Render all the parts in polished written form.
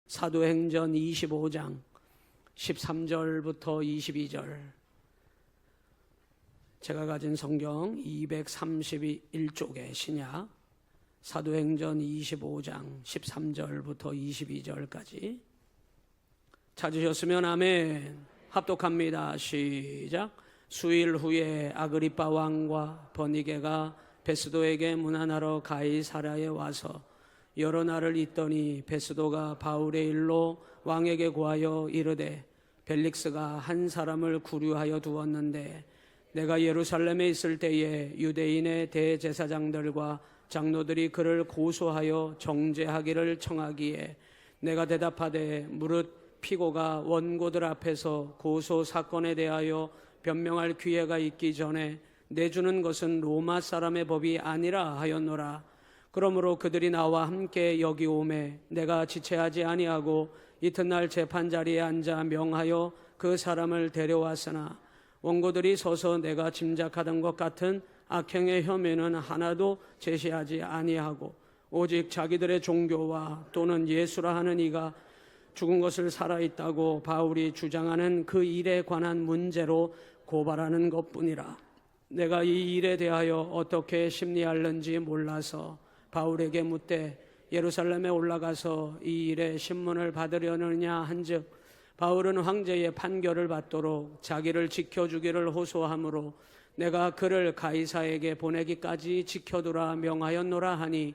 사도행전 25장 13절부터 22절, 제가 가진 성경 231쪽의 신약 사도행전 25장 13절부터 22절까지 찾으셨으면 아멘. 합독합니다. 시작. 수일 후에 아그리빠 왕과 버니게가 베스도에게 문안하러 가이사랴에 와서 여러 날을 있더니 베스도가 바울의 일로 왕에게 고하여 이르되 벨릭스가 한 사람을 구류하여 두었는데 내가 예루살렘에 있을 때에 유대인의 대제사장들과 장로들이 그를 고소하여 정죄하기를 청하기에 내가 대답하되 무릇 피고가 원고들 앞에서 고소 사건에 대하여 변명할 기회가 있기 전에 내주는 것은 로마 사람의 법이 아니라 하였노라. 그러므로 그들이 나와 함께 여기 오매 내가 지체하지 아니하고 이튿날 재판 자리에 앉아 명하여 그 사람을 데려왔으나 원고들이 서서 내가 짐작하던 것 같은 악행의 혐의는 하나도 제시하지 아니하고 오직 자기들의 종교와 또는 예수라 하는 이가 죽은 것을 살아있다고 바울이 주장하는 그 일에 관한 문제로 고발하는 것뿐이라. 내가 이 일에 대하여 어떻게 심리할는지 몰라서 바울에게 묻되 예루살렘에 올라가서 이 일에 신문을 받으려느냐 한즉 바울은 황제의 판결을 받도록 자기를 지켜주기를 호소하므로 내가 그를 가이사에게 보내기까지 지켜두라 명하였노라 하니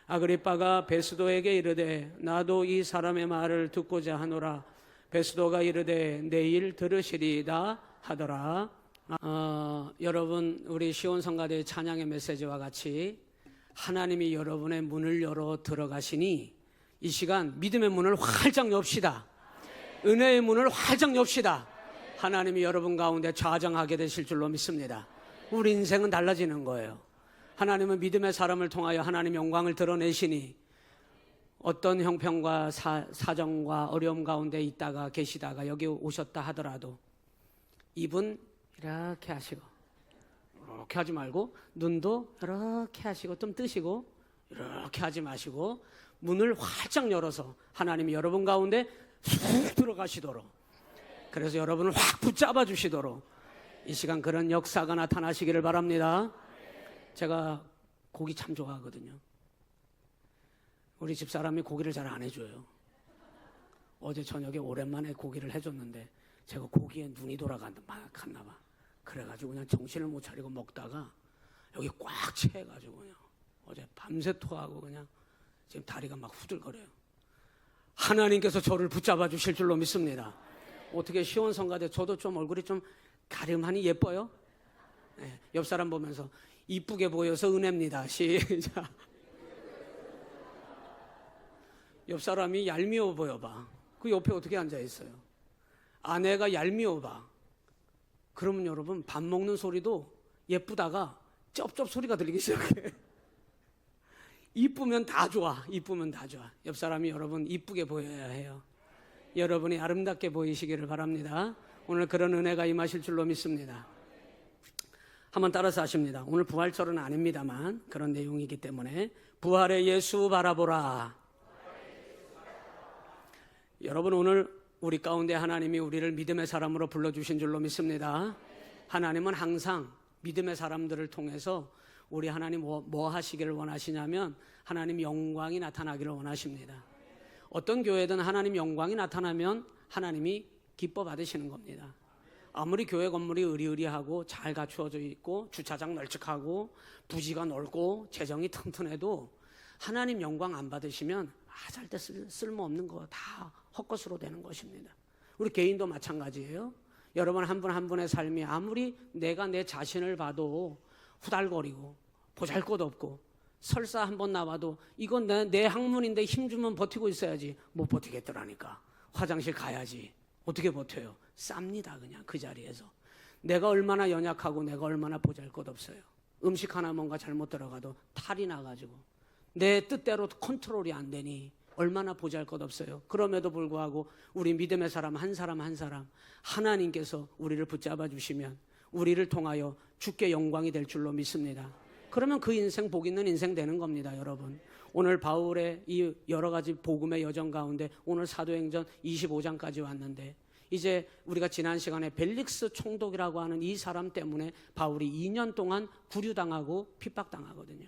아그리빠가 베스도에게 이르되 나도 이 사람의 말을 듣고자 하노라. 베스도가 이르되 내일 들으시리이다 하더라. 여러분, 우리 시온성가대의 찬양의 메시지와 같이 하나님이 여러분의 문을 열어 들어가시니 이 시간 믿음의 문을 활짝 엽시다. 은혜의 문을 활짝 엽시다. 하나님이 여러분 가운데 좌정하게 되실 줄로 믿습니다. 우리 인생은 달라지는 거예요. 하나님은 믿음의 사람을 통하여 하나님 영광을 드러내시니 어떤 형편과 사정과 어려움 가운데 있다가 계시다가 여기 오셨다 하더라도 입은 이렇게 하시고 이렇게 하지 말고 눈도 이렇게 하시고 좀 뜨시고 이렇게 하지 마시고 문을 활짝 열어서 하나님이 여러분 가운데 쑥 들어가시도록, 그래서 여러분을 확 붙잡아 주시도록 이 시간 그런 역사가 나타나시기를 바랍니다. 제가 고기 참 좋아하거든요. 우리 집사람이 고기를 잘 안 해줘요. 어제 저녁에 오랜만에 고기를 해줬는데 제가 고기에 눈이 돌아갔나 봐. 그래가지고 그냥 정신을 못 차리고 먹다가 여기 꽉 채가지고 그냥 어제 밤새 토하고 그냥 지금 다리가 막 후들거려요. 하나님께서 저를 붙잡아 주실 줄로 믿습니다. 어떻게 시온성가대 저도 좀 얼굴이 좀 가름하니 예뻐요? 네, 옆 사람 보면서 이쁘게 보여서 은혜입니다. 시작. 옆 사람이 얄미워 보여봐. 그 옆에 어떻게 앉아 있어요? 아내가 얄미워 봐. 그러면 여러분 밥 먹는 소리도 예쁘다가 쩝쩝 소리가 들리기 시작해. 이쁘면 다 좋아. 이쁘면 다 좋아. 옆 사람이 여러분 이쁘게 보여야 해요. 여러분이 아름답게 보이시기를 바랍니다. 오늘 그런 은혜가 임하실 줄로 믿습니다. 한번 따라서 하십니다. 오늘 부활절은 아닙니다만 그런 내용이기 때문에 부활의 예수 바라보라. 여러분, 오늘 우리 가운데 하나님이 우리를 믿음의 사람으로 불러주신 줄로 믿습니다. 하나님은 항상 믿음의 사람들을 통해서 우리 하나님 뭐 하시기를 원하시냐면 하나님 영광이 나타나기를 원하십니다. 어떤 교회든 하나님 영광이 나타나면 하나님이 기뻐 받으시는 겁니다. 아무리 교회 건물이 으리으리하고 잘 갖추어져 있고 주차장 널찍하고 부지가 넓고 재정이 튼튼해도 하나님 영광 안 받으시면 절대 쓸모없는 거 다 헛것으로 되는 것입니다. 우리 개인도 마찬가지예요. 여러분 한 분 한 분의 삶이 아무리 내가 내 자신을 봐도 후달거리고 보잘것없고 설사 한 번 나와도 이건 내 학문인데 힘주면 버티고 있어야지 못 버티겠더라니까. 화장실 가야지. 어떻게 버텨요? 쌉니다. 그냥 그 자리에서. 내가 얼마나 연약하고 내가 얼마나 보잘것없어요. 음식 하나 뭔가 잘못 들어가도 탈이 나가지고 내 뜻대로 컨트롤이 안 되니 얼마나 보잘것없어요. 그럼에도 불구하고 우리 믿음의 사람 한 사람 한 사람 하나님께서 우리를 붙잡아 주시면 우리를 통하여 주께 영광이 될 줄로 믿습니다. 그러면 그 인생 복 있는 인생 되는 겁니다, 여러분. 오늘 바울의 이 여러 가지 복음의 여정 가운데 오늘 사도행전 25장까지 왔는데, 이제 우리가 지난 시간에 벨릭스 총독이라고 하는 이 사람 때문에 바울이 2년 동안 구류당하고 핍박당하거든요.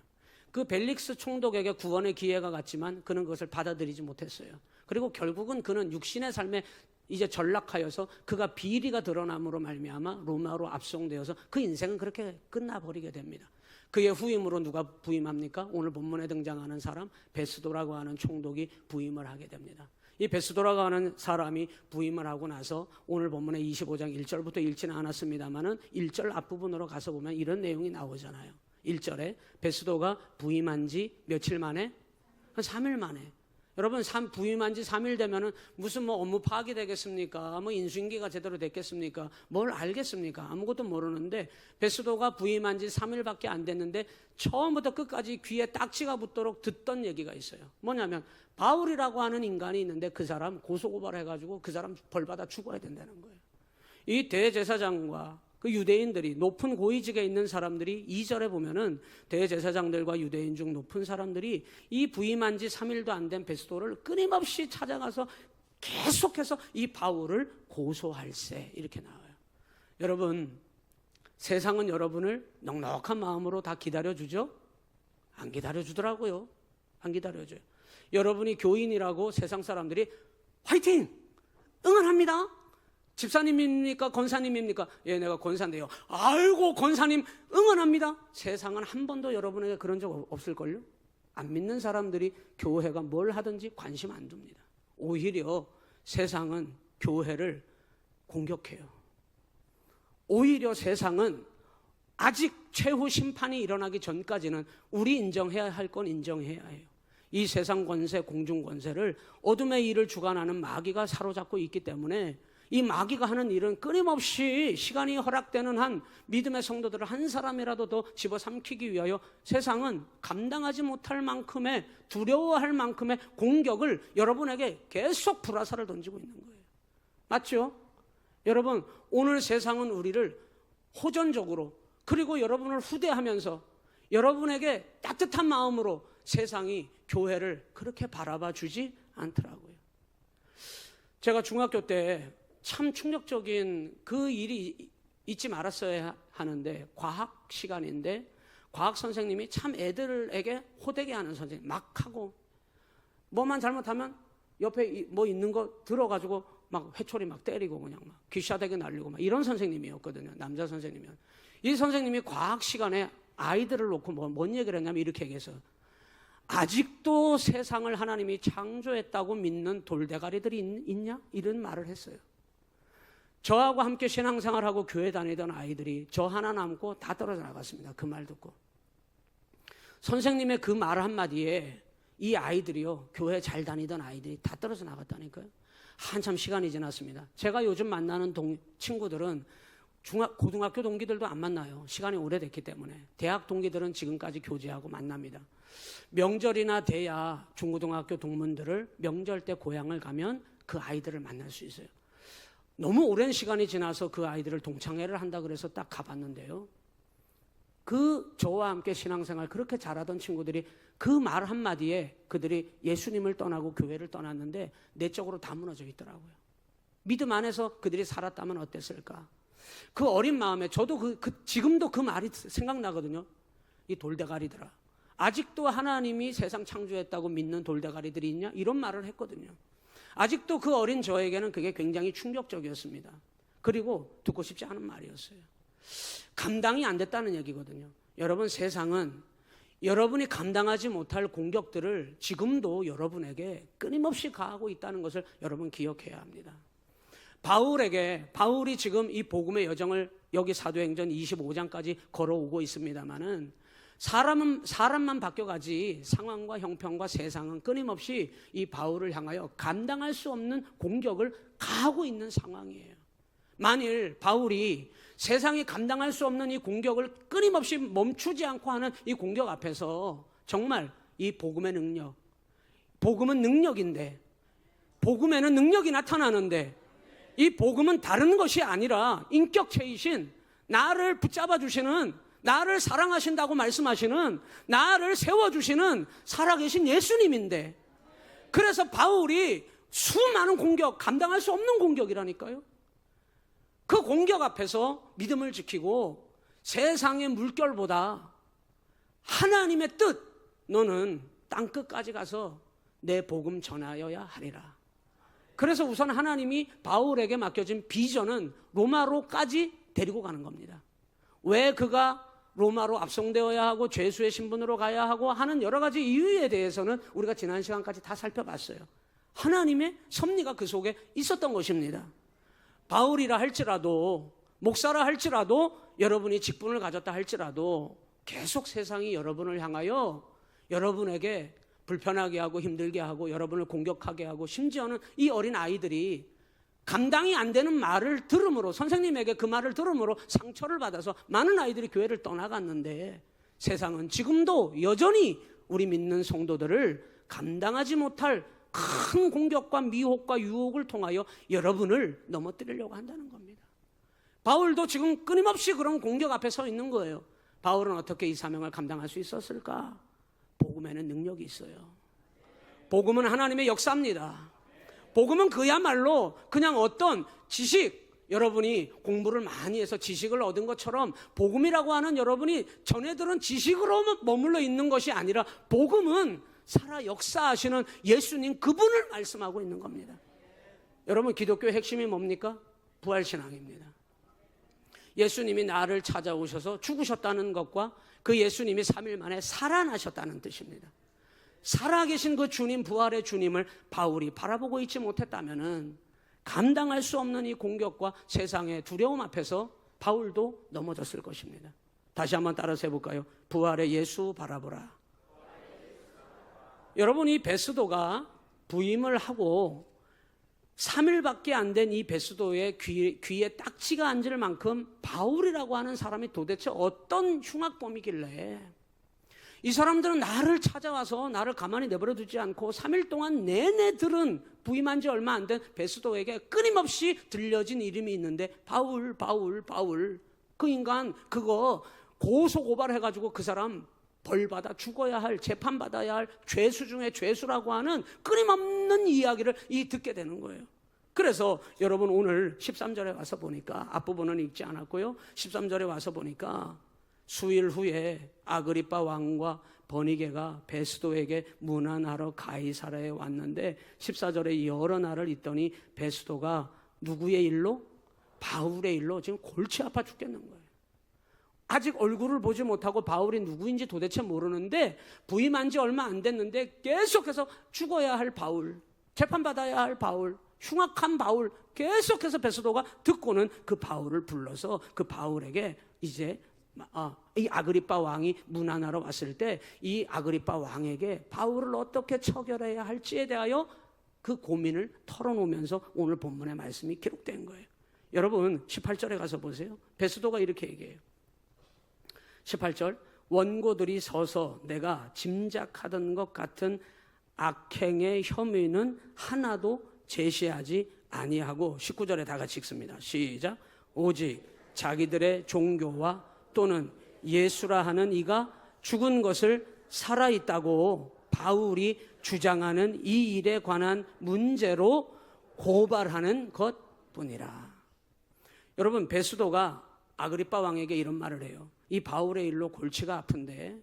그 벨릭스 총독에게 구원의 기회가 갔지만 그는 그것을 받아들이지 못했어요. 그리고 결국은 그는 육신의 삶에 이제 전락하여서 그가 비리가 드러남으로 말미암아 로마로 압송되어서 그 인생은 그렇게 끝나버리게 됩니다. 그의 후임으로 누가 부임합니까? 오늘 본문에 등장하는 사람 베스도라고 하는 총독이 부임을 하게 됩니다. 이 베스도라고 하는 사람이 부임을 하고 나서 오늘 본문에 25장 1절부터 읽지는 않았습니다만은 1절 앞부분으로 가서 보면 이런 내용이 나오잖아요. 1절에 베스도가 부임한 지 며칠 만에? 한 3일 만에. 여러분, 부임한 지 3일 되면은 무슨 업무 파악이 되겠습니까? 인수인계가 제대로 됐겠습니까? 뭘 알겠습니까? 아무것도 모르는데 베스도가 부임한 지 3일밖에 안 됐는데 처음부터 끝까지 귀에 딱지가 붙도록 듣던 얘기가 있어요. 뭐냐면 바울이라고 하는 인간이 있는데 그 사람 고소고발해가지고 그 사람 벌받아 죽어야 된다는 거예요. 이 대제사장과 그 유대인들이, 높은 고위직에 있는 사람들이 2절에 보면은 대제사장들과 유대인 중 높은 사람들이 이 부임한 지 3일도 안 된 베스도를 끊임없이 찾아가서 계속해서 이 바울을 고소할세, 이렇게 나와요. 여러분, 세상은 여러분을 넉넉한 마음으로 다 기다려주죠? 안 기다려주더라고요. 안 기다려줘요. 여러분이 교인이라고 세상 사람들이 화이팅! 응원합니다. 집사님입니까? 권사님입니까? 예, 내가 권사인데요. 아이고, 권사님 응원합니다. 세상은 한 번도 여러분에게 그런 적 없을걸요? 안 믿는 사람들이 교회가 뭘 하든지 관심 안 둡니다. 오히려 세상은 교회를 공격해요. 오히려 세상은 아직 최후 심판이 일어나기 전까지는 우리 인정해야 할 건 인정해야 해요. 이 세상 권세, 공중 권세를 어둠의 일을 주관하는 마귀가 사로잡고 있기 때문에 이 마귀가 하는 일은 끊임없이 시간이 허락되는 한 믿음의 성도들을 한 사람이라도 더 집어삼키기 위하여 세상은 감당하지 못할 만큼의, 두려워할 만큼의 공격을 여러분에게 계속 불화살을 던지고 있는 거예요. 맞죠? 여러분, 오늘 세상은 우리를 호전적으로, 그리고 여러분을 후대하면서 여러분에게 따뜻한 마음으로 세상이 교회를 그렇게 바라봐 주지 않더라고요. 제가 중학교 때 참 충격적인 그 일이 잊지 말았어야 하는데, 과학 시간인데 과학 선생님이 참 애들에게 호되게 하는 선생님, 막 하고 뭐만 잘못하면 옆에 뭐 있는 거 들어가지고 막 회초리 막 때리고 그냥 막 귀샤대게 날리고 막 이런 선생님이었거든요. 남자 선생님이면. 이 선생님이 과학 시간에 아이들을 놓고 뭔 얘기를 했냐면 이렇게 얘기했어요. 아직도 세상을 하나님이 창조했다고 믿는 돌대가리들이 있냐? 이런 말을 했어요. 저하고 함께 신앙생활하고 교회 다니던 아이들이 저 하나 남고 다 떨어져 나갔습니다. 그 말 듣고. 선생님의 그 말 한마디에 이 아이들이요, 교회 잘 다니던 아이들이 다 떨어져 나갔다니까요. 한참 시간이 지났습니다. 제가 요즘 만나는 친구들은 고등학교 동기들도 안 만나요. 시간이 오래됐기 때문에. 대학 동기들은 지금까지 교제하고 만납니다. 명절이나 돼야 중고등학교 동문들을 명절 때 고향을 가면 그 아이들을 만날 수 있어요. 너무 오랜 시간이 지나서 그 아이들을 동창회를 한다 그래서 딱 가봤는데요. 저와 함께 신앙생활 그렇게 잘하던 친구들이 그 말 한마디에 그들이 예수님을 떠나고 교회를 떠났는데 내적으로 다 무너져 있더라고요. 믿음 안에서 그들이 살았다면 어땠을까? 그 어린 마음에 저도 지금도 그 말이 생각나거든요. 이 돌대가리들아, 아직도 하나님이 세상 창조했다고 믿는 돌대가리들이 있냐? 이런 말을 했거든요. 아직도 그 어린 저에게는 그게 굉장히 충격적이었습니다. 그리고 듣고 싶지 않은 말이었어요. 감당이 안 됐다는 얘기거든요. 여러분, 세상은 여러분이 감당하지 못할 공격들을 지금도 여러분에게 끊임없이 가하고 있다는 것을 여러분 기억해야 합니다. 바울이 지금 이 복음의 여정을 여기 사도행전 25장까지 걸어오고 있습니다만은 사람만 바뀌어가지 상황과 형편과 세상은 끊임없이 이 바울을 향하여 감당할 수 없는 공격을 가하고 있는 상황이에요. 만일 바울이 세상이 감당할 수 없는 이 공격을 끊임없이 멈추지 않고 하는 이 공격 앞에서 정말 이 복음의 능력, 복음은 능력인데, 복음에는 능력이 나타나는데 이 복음은 다른 것이 아니라 인격체이신 나를 붙잡아 주시는 나를 사랑하신다고 말씀하시는, 나를 세워주시는 살아계신 예수님인데, 그래서 바울이 수많은 공격, 감당할 수 없는 공격이라니까요. 그 공격 앞에서 믿음을 지키고 세상의 물결보다 하나님의 뜻, 너는 땅끝까지 가서 내 복음 전하여야 하리라. 그래서 우선 하나님이 바울에게 맡겨진 비전은 로마로까지 데리고 가는 겁니다. 왜 그가 로마로 압송되어야 하고 죄수의 신분으로 가야 하고 하는 여러 가지 이유에 대해서는 우리가 지난 시간까지 다 살펴봤어요. 하나님의 섭리가 그 속에 있었던 것입니다. 바울이라 할지라도, 목사라 할지라도, 여러분이 직분을 가졌다 할지라도 계속 세상이 여러분을 향하여 여러분에게 불편하게 하고 힘들게 하고 여러분을 공격하게 하고, 심지어는 이 어린 아이들이 감당이 안 되는 말을 들음으로, 선생님에게 그 말을 들음으로 상처를 받아서 많은 아이들이 교회를 떠나갔는데, 세상은 지금도 여전히 우리 믿는 성도들을 감당하지 못할 큰 공격과 미혹과 유혹을 통하여 여러분을 넘어뜨리려고 한다는 겁니다. 바울도 지금 끊임없이 그런 공격 앞에 서 있는 거예요. 바울은 어떻게 이 사명을 감당할 수 있었을까? 복음에는 능력이 있어요. 복음은 하나님의 역사입니다. 복음은 그야말로 그냥 어떤 지식, 여러분이 공부를 많이 해서 지식을 얻은 것처럼 복음이라고 하는 여러분이 전에 들은 지식으로 머물러 있는 것이 아니라, 복음은 살아 역사하시는 예수님 그분을 말씀하고 있는 겁니다. 여러분, 기독교의 핵심이 뭡니까? 부활신앙입니다. 예수님이 나를 찾아오셔서 죽으셨다는 것과 그 예수님이 3일 만에 살아나셨다는 뜻입니다. 살아계신 그 주님, 부활의 주님을 바울이 바라보고 있지 못했다면은 감당할 수 없는 이 공격과 세상의 두려움 앞에서 바울도 넘어졌을 것입니다. 다시 한번 따라서 해볼까요? 부활의 예수 바라보라. 여러분, 이 베스도가 부임을 하고 3일밖에 안 된 이 베스도의 귀에 딱지가 앉을 만큼 바울이라고 하는 사람이 도대체 어떤 흉악범이길래, 이 사람들은 나를 찾아와서 나를 가만히 내버려 두지 않고 3일 동안 내내 들은, 부임한 지 얼마 안 된 베스도에게 끊임없이 들려진 이름이 있는데, 바울, 바울, 바울. 그 인간 그거 고소고발해가지고 그 사람 벌받아 죽어야 할, 재판받아야 할 죄수 중에 죄수라고 하는 끊임없는 이야기를 듣게 되는 거예요. 그래서 여러분, 오늘 13절에 와서 보니까, 앞부분은 읽지 않았고요, 13절에 와서 보니까 수일 후에 아그리빠 왕과 버니게가 베스도에게 문안하러 가이사라에 왔는데, 14절에 여러 날을 있더니 베스도가 누구의 일로? 바울의 일로 지금 골치 아파 죽겠는 거예요. 아직 얼굴을 보지 못하고 바울이 누구인지 도대체 모르는데, 부임한 지 얼마 안 됐는데 계속해서 죽어야 할 바울, 재판받아야 할 바울, 흉악한 바울, 계속해서 베스도가 듣고는 그 바울을 불러서 그 바울에게 이제 이 아그리빠 왕이 문안하러 왔을 때 이 아그리빠 왕에게 바울을 어떻게 처결해야 할지에 대하여 그 고민을 털어놓으면서 오늘 본문의 말씀이 기록된 거예요. 여러분, 18절에 가서 보세요. 베스도가 이렇게 얘기해요. 18절, 원고들이 서서 내가 짐작하던 것 같은 악행의 혐의는 하나도 제시하지 아니하고, 19절에 다 같이 읽습니다. 시작. 오직 자기들의 종교와 또는 예수라 하는 이가 죽은 것을 살아있다고 바울이 주장하는 이 일에 관한 문제로 고발하는 것뿐이라. 여러분, 베스도가 아그리빠 왕에게 이런 말을 해요. 이 바울의 일로 골치가 아픈데,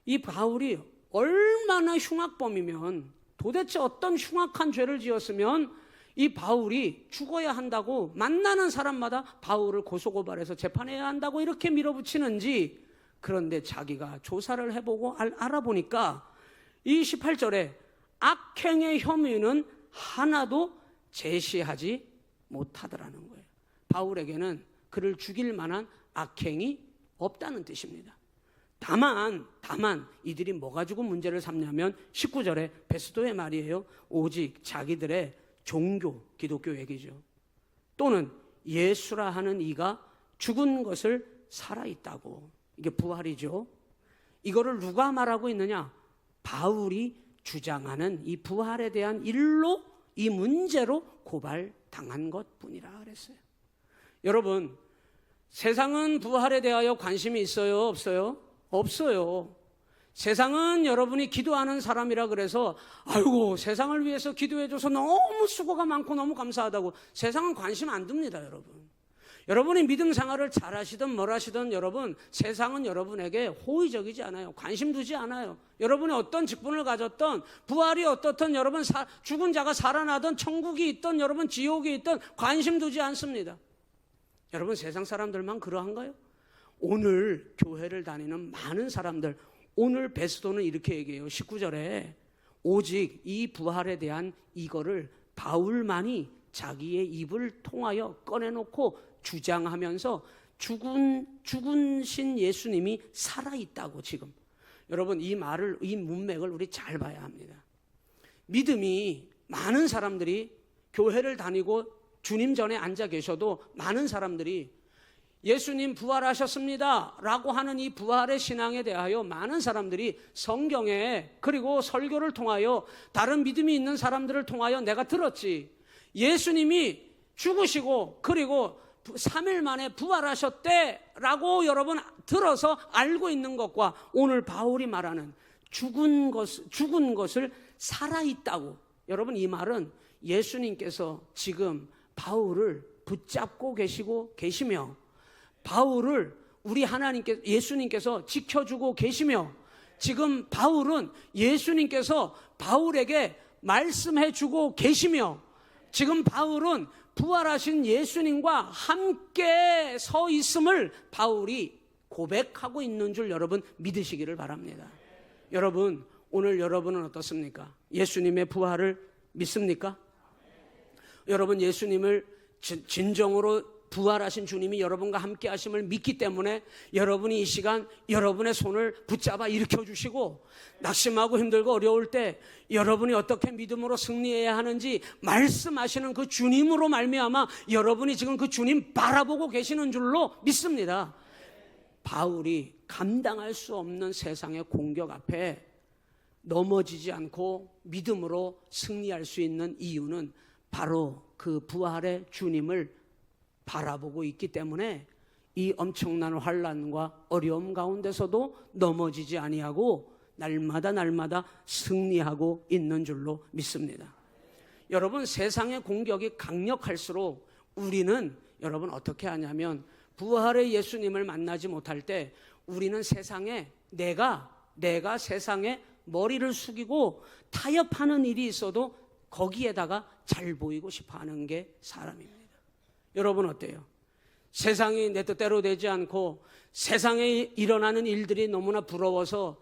이 바울이 얼마나 흉악범이면, 도대체 어떤 흉악한 죄를 지었으면 이 바울이 죽어야 한다고 만나는 사람마다 바울을 고소고발해서 재판해야 한다고 이렇게 밀어붙이는지. 그런데 자기가 조사를 해보고 알아보니까 이 18절에 악행의 혐의는 하나도 제시하지 못하더라는 거예요. 바울에게는 그를 죽일 만한 악행이 없다는 뜻입니다. 다만 이들이 뭐 가지고 문제를 삼냐면 19절에 베스도의 말이에요. 오직 자기들의 종교, 기독교 얘기죠. 또는 예수라 하는 이가 죽은 것을 살아있다고. 이게 부활이죠. 이거를 누가 말하고 있느냐? 바울이 주장하는 이 부활에 대한 일로, 이 문제로 고발당한 것뿐이라 그랬어요. 여러분, 세상은 부활에 대하여 관심이 있어요? 없어요? 없어요. 세상은 여러분이 기도하는 사람이라 그래서 아이고 세상을 위해서 기도해줘서 너무 수고가 많고 너무 감사하다고, 세상은 관심 안 둡니다. 여러분이 믿음 생활을 잘 하시든 뭘 하시든 여러분, 세상은 여러분에게 호의적이지 않아요. 관심 두지 않아요. 여러분이 어떤 직분을 가졌던, 부활이 어떻든, 여러분 죽은 자가 살아나든, 천국이 있든 여러분 지옥이 있든 관심 두지 않습니다. 여러분 세상 사람들만 그러한가요? 오늘 교회를 다니는 많은 사람들, 오늘 베스도는 이렇게 얘기해요. 19절에 오직 이 부활에 대한 이거를 바울만이 자기의 입을 통하여 꺼내놓고 주장하면서 죽으신 예수님이 살아있다고. 지금 여러분 이 말을, 이 문맥을 우리 잘 봐야 합니다. 믿음이 많은 사람들이 교회를 다니고 주님 전에 앉아 계셔도 많은 사람들이 예수님 부활하셨습니다 라고 하는 이 부활의 신앙에 대하여 많은 사람들이 성경에, 그리고 설교를 통하여, 다른 믿음이 있는 사람들을 통하여 내가 들었지, 예수님이 죽으시고 그리고 3일 만에 부활하셨대 라고 여러분 들어서 알고 있는 것과, 오늘 바울이 말하는 죽은 것을 살아있다고. 여러분 이 말은 예수님께서 지금 바울을 붙잡고 계시며 바울을 우리 하나님께, 예수님께서 지켜주고 계시며, 지금 바울은 예수님께서 바울에게 말씀해주고 계시며, 지금 바울은 부활하신 예수님과 함께 서 있음을 바울이 고백하고 있는 줄 여러분 믿으시기를 바랍니다. 여러분 오늘 여러분은 어떻습니까? 예수님의 부활을 믿습니까? 여러분 예수님을 진정으로 부활하신 주님이 여러분과 함께 하심을 믿기 때문에 여러분이 이 시간 여러분의 손을 붙잡아 일으켜 주시고, 낙심하고 힘들고 어려울 때 여러분이 어떻게 믿음으로 승리해야 하는지 말씀하시는 그 주님으로 말미암아 여러분이 지금 그 주님 바라보고 계시는 줄로 믿습니다. 바울이 감당할 수 없는 세상의 공격 앞에 넘어지지 않고 믿음으로 승리할 수 있는 이유는 바로 그 부활의 주님을 바라보고 있기 때문에 이 엄청난 환난과 어려움 가운데서도 넘어지지 아니하고 날마다 승리하고 있는 줄로 믿습니다. 여러분 세상의 공격이 강력할수록 우리는 여러분 어떻게 하냐면, 부활의 예수님을 만나지 못할 때 우리는 세상에 내가 세상에 머리를 숙이고 타협하는 일이 있어도 거기에다가 잘 보이고 싶어하는 게 사람입니다. 여러분 어때요? 세상이 내 뜻대로 되지 않고 세상에 일어나는 일들이 너무나 부러워서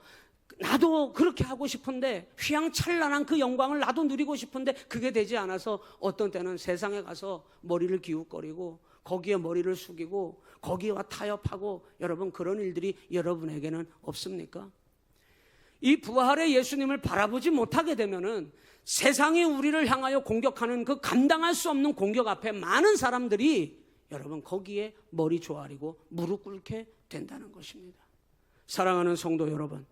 나도 그렇게 하고 싶은데, 휘황찬란한 그 영광을 나도 누리고 싶은데 그게 되지 않아서 어떤 때는 세상에 가서 머리를 기웃거리고 거기에 머리를 숙이고 거기와 타협하고, 여러분 그런 일들이 여러분에게는 없습니까? 이 부활의 예수님을 바라보지 못하게 되면은 세상이 우리를 향하여 공격하는 그 감당할 수 없는 공격 앞에 많은 사람들이 여러분 거기에 머리 조아리고 무릎 꿇게 된다는 것입니다. 사랑하는 성도 여러분,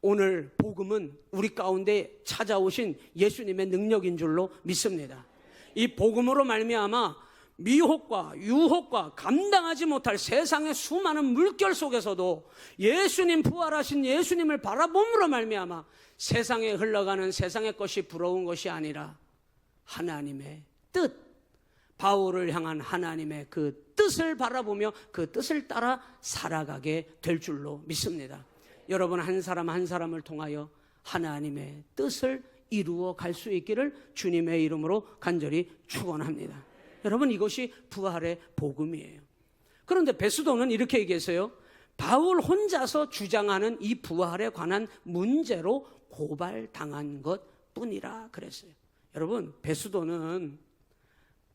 오늘 복음은 우리 가운데 찾아오신 예수님의 능력인 줄로 믿습니다. 이 복음으로 말미암아 미혹과 유혹과 감당하지 못할 세상의 수많은 물결 속에서도 예수님, 부활하신 예수님을 바라봄으로 말미암아 세상에 흘러가는 세상의 것이 부러운 것이 아니라 하나님의 뜻, 바울을 향한 하나님의 그 뜻을 바라보며 그 뜻을 따라 살아가게 될 줄로 믿습니다. 여러분 한 사람 한 사람을 통하여 하나님의 뜻을 이루어 갈 수 있기를 주님의 이름으로 간절히 축원합니다. 여러분 이것이 부활의 복음이에요. 그런데 베스도는 이렇게 얘기했어요. 바울 혼자서 주장하는 이 부활에 관한 문제로 고발당한 것뿐이라 그랬어요. 여러분 베스도는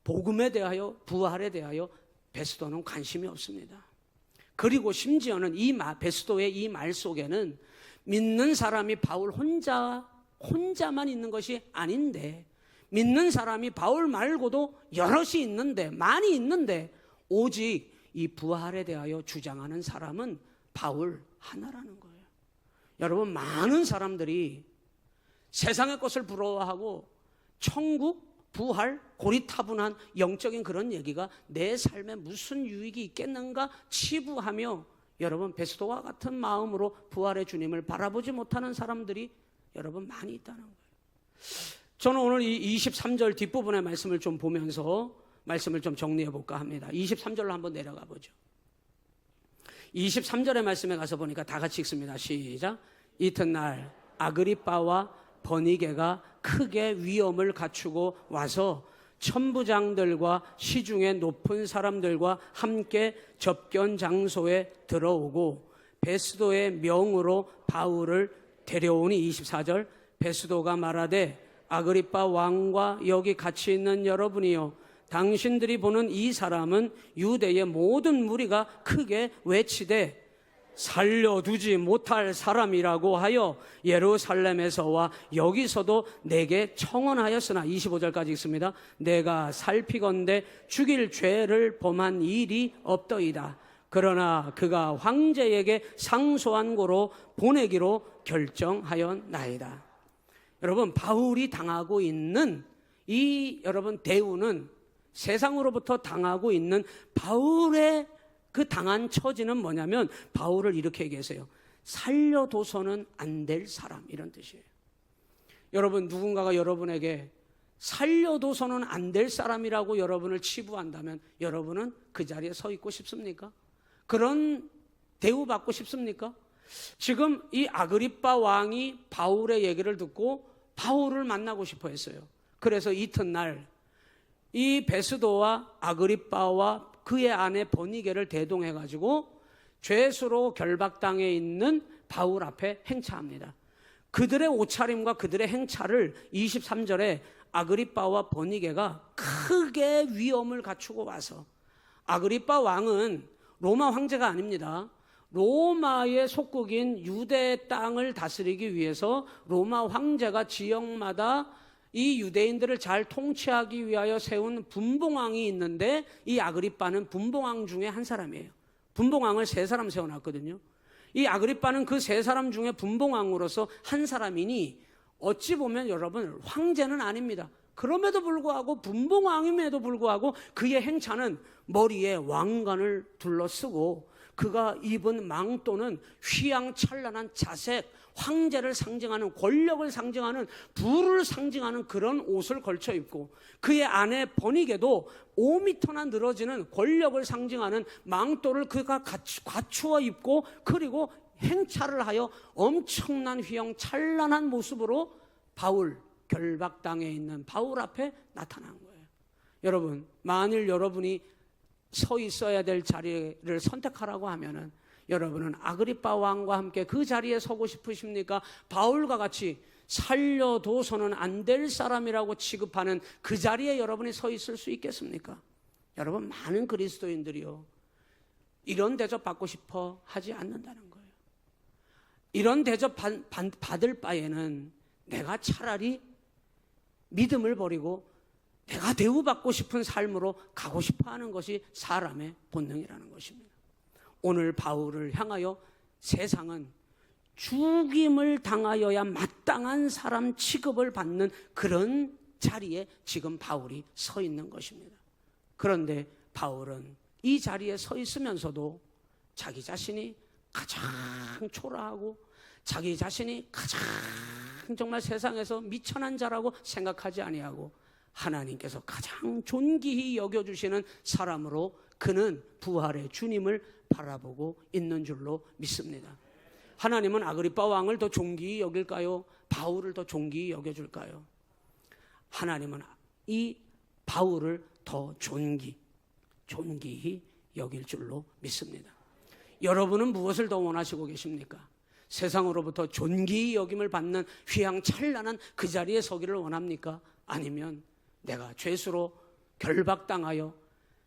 복음에 대하여, 부활에 대하여 베스도는 관심이 없습니다. 그리고 심지어는 베스도의 이 말 속에는 믿는 사람이 바울 혼자만 있는 것이 아닌데, 믿는 사람이 바울 말고도 여럿이 있는데, 많이 있는데, 오직 이 부활에 대하여 주장하는 사람은 바울 하나라는 거예요. 여러분 많은 사람들이 세상의 것을 부러워하고 천국, 부활, 고리타분한 영적인 그런 얘기가 내 삶에 무슨 유익이 있겠는가 치부하며 여러분 베스도와 같은 마음으로 부활의 주님을 바라보지 못하는 사람들이 여러분 많이 있다는 거예요. 저는 오늘 이 23절 뒷부분의 말씀을 좀 보면서 말씀을 좀 정리해 볼까 합니다. 23절로 한번 내려가 보죠. 23절의 말씀에 가서 보니까 다 같이 읽습니다. 시작. 이튿날 아그리빠와 버니게가 크게 위엄을 갖추고 와서 천부장들과 시중의 높은 사람들과 함께 접견 장소에 들어오고 베스도의 명으로 바울을 데려오니 24절 베스도가 말하되 아그리빠 왕과 여기 같이 있는 여러분이요 당신들이 보는 이 사람은 유대의 모든 무리가 크게 외치되 살려두지 못할 사람이라고 하여 예루살렘에서와 여기서도 내게 청언하였으나 25절까지 읽습니다. 내가 살피건대 죽일 죄를 범한 일이 없더이다. 그러나 그가 황제에게 상소한 고로 보내기로 결정하였나이다. 여러분 바울이 당하고 있는 이 여러분 대우는 세상으로부터 당하고 있는 바울의 그 당한 처지는 뭐냐면 바울을 이렇게 얘기했어요. 살려둬서는 안 될 사람 이런 뜻이에요. 여러분 누군가가 여러분에게 살려둬서는 안 될 사람이라고 여러분을 치부한다면 여러분은 그 자리에 서 있고 싶습니까? 그런 대우받고 싶습니까? 지금 이 아그리빠 왕이 바울의 얘기를 듣고 바울을 만나고 싶어 했어요. 그래서 이튿날 이 베스도와 아그리빠와 그의 아내 버니게를 대동해가지고 죄수로 결박당해 있는 바울 앞에 행차합니다. 그들의 옷차림과 그들의 행차를 23절에 아그리빠와 버니게가 크게 위엄을 갖추고 와서 아그리빠 왕은 로마 황제가 아닙니다. 로마의 속국인 유대 땅을 다스리기 위해서 로마 황제가 지역마다 이 유대인들을 잘 통치하기 위하여 세운 분봉왕이 있는데 이 아그리빠는 분봉왕 중에 한 사람이에요. 분봉왕을 3사람 세워놨거든요. 이 아그리빠는 그 3사람 중에 분봉왕으로서 한 사람이니 어찌 보면 여러분 황제는 아닙니다. 그럼에도 불구하고 분봉왕임에도 불구하고 그의 행차는 머리에 왕관을 둘러쓰고 그가 입은 망토는 휘황찬란한 자색, 황제를 상징하는 권력을 상징하는 부를 상징하는 그런 옷을 걸쳐 입고 그의 아내 버니게도 5m나 늘어지는 권력을 상징하는 망토를 그가 갖추어 입고 그리고 행차를 하여 엄청난 휘황찬란한 모습으로 바울 결박당해 있는 바울 앞에 나타난 거예요. 여러분 만일 여러분이 서 있어야 될 자리를 선택하라고 하면은 여러분은 아그리빠 왕과 함께 그 자리에 서고 싶으십니까? 바울과 같이 살려둬서는 안 될 사람이라고 취급하는 그 자리에 여러분이 서 있을 수 있겠습니까? 여러분 많은 그리스도인들이요 이런 대접 받고 싶어 하지 않는다는 거예요. 이런 대접 받을 바에는 내가 차라리 믿음을 버리고 내가 대우받고 싶은 삶으로 가고 싶어 하는 것이 사람의 본능이라는 것입니다. 오늘 바울을 향하여 세상은 죽임을 당하여야 마땅한 사람 취급을 받는 그런 자리에 지금 바울이 서 있는 것입니다. 그런데 바울은 이 자리에 서 있으면서도 자기 자신이 가장 초라하고 자기 자신이 가장 정말 세상에서 미천한 자라고 생각하지 아니하고 하나님께서 가장 존귀히 여겨주시는 사람으로 그는 부활의 주님을 바라보고 있는 줄로 믿습니다. 하나님은 아그리빠 왕을 더 존귀히 여길까요? 바울을 더 존귀히 여겨줄까요? 하나님은 이 바울을 더 존귀히 여길 줄로 믿습니다. 여러분은 무엇을 더 원하시고 계십니까? 세상으로부터 존귀히 여김을 받는 휘황찬란한 그 자리에 서기를 원합니까? 아니면 내가 죄수로 결박당하여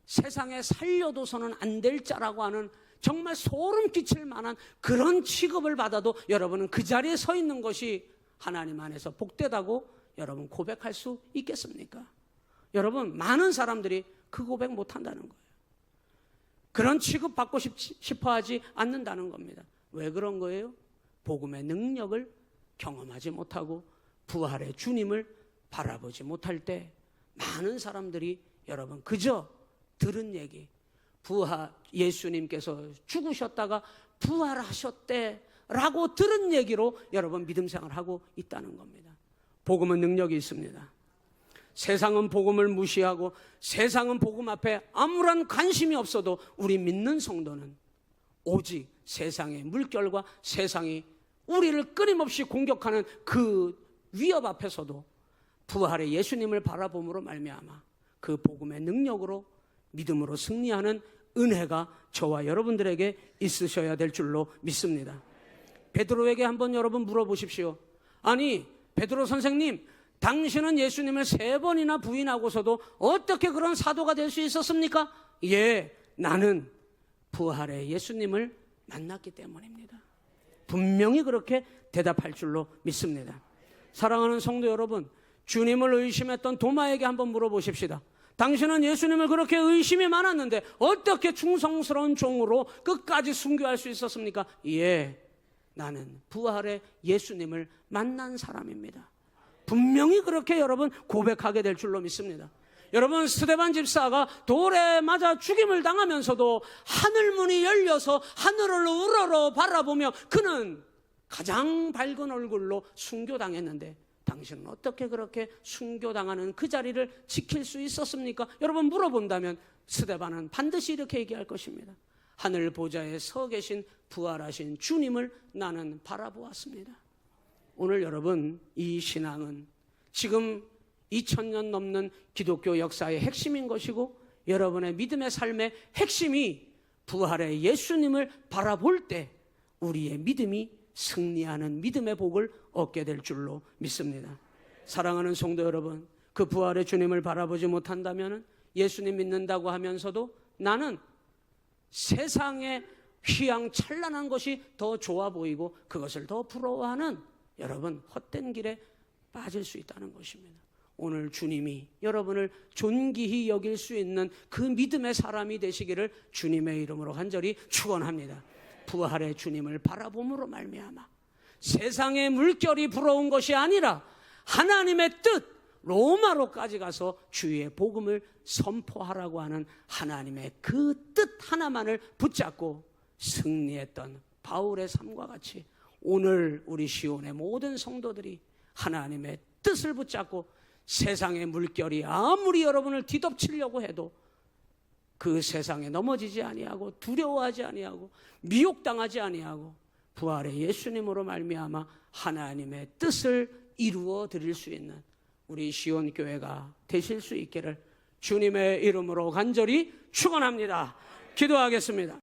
세상에 살려둬서는 안 될 자라고 하는 정말 소름 끼칠 만한 그런 취급을 받아도 여러분은 그 자리에 서 있는 것이 하나님 안에서 복되다고 여러분 고백할 수 있겠습니까? 여러분 많은 사람들이 그 고백 못한다는 거예요. 그런 취급받고 싶어 하지 않는다는 겁니다. 왜 그런 거예요? 복음의 능력을 경험하지 못하고 부활의 주님을 바라보지 못할 때 많은 사람들이 여러분 그저 들은 얘기, 예수님께서 죽으셨다가 부활하셨대라고 들은 얘기로 여러분 믿음 생활하고 있다는 겁니다. 복음은 능력이 있습니다. 세상은 복음을 무시하고 세상은 복음 앞에 아무런 관심이 없어도 우리 믿는 성도는 오직 세상의 물결과 세상이 우리를 끊임없이 공격하는 그 위협 앞에서도 부활의 예수님을 바라봄으로 말미암아 그 복음의 능력으로 믿음으로 승리하는 은혜가 저와 여러분들에게 있으셔야 될 줄로 믿습니다. 베드로에게 한번 여러분 물어보십시오. 아니 베드로 선생님, 당신은 예수님을 3번이나 부인하고서도 어떻게 그런 사도가 될 수 있었습니까? 예, 나는 부활의 예수님을 만났기 때문입니다. 분명히 그렇게 대답할 줄로 믿습니다. 사랑하는 성도 여러분, 주님을 의심했던 도마에게 한번 물어보십시다. 당신은 예수님을 그렇게 의심이 많았는데 어떻게 충성스러운 종으로 끝까지 순교할 수 있었습니까? 예, 나는 부활의 예수님을 만난 사람입니다. 분명히 그렇게 여러분 고백하게 될 줄로 믿습니다. 여러분, 스데반 집사가 돌에 맞아 죽임을 당하면서도 하늘문이 열려서 하늘을 우러러 바라보며 그는 가장 밝은 얼굴로 순교당했는데 당신은 어떻게 그렇게 순교당하는 그 자리를 지킬 수 있었습니까? 여러분 물어본다면 스데반은 반드시 이렇게 얘기할 것입니다. 하늘 보좌에 서 계신 부활하신 주님을 나는 바라보았습니다. 오늘 여러분, 이 신앙은 지금 2000년 넘는 기독교 역사의 핵심인 것이고 여러분의 믿음의 삶의 핵심이 부활의 예수님을 바라볼 때 우리의 믿음이 승리하는 믿음의 복을 얻게 될 줄로 믿습니다. 사랑하는 성도 여러분, 그 부활의 주님을 바라보지 못한다면 예수님 믿는다고 하면서도 나는 세상의 휘황찬란한 것이 더 좋아 보이고 그것을 더 부러워하는 여러분 헛된 길에 빠질 수 있다는 것입니다. 오늘 주님이 여러분을 존귀히 여길 수 있는 그 믿음의 사람이 되시기를 주님의 이름으로 간절히 축원합니다. 부활의 주님을 바라봄으로 말미암아 세상의 물결이 부러운 것이 아니라 하나님의 뜻, 로마로까지 가서 주의 복음을 선포하라고 하는 하나님의 그 뜻 하나만을 붙잡고 승리했던 바울의 삶과 같이 오늘 우리 시온의 모든 성도들이 하나님의 뜻을 붙잡고 세상의 물결이 아무리 여러분을 뒤덮치려고 해도 그 세상에 넘어지지 아니하고 두려워하지 아니하고 미혹당하지 아니하고 부활의 예수님으로 말미암아 하나님의 뜻을 이루어 드릴 수 있는 우리 시온 교회가 되실 수 있기를 주님의 이름으로 간절히 축원합니다. 기도하겠습니다.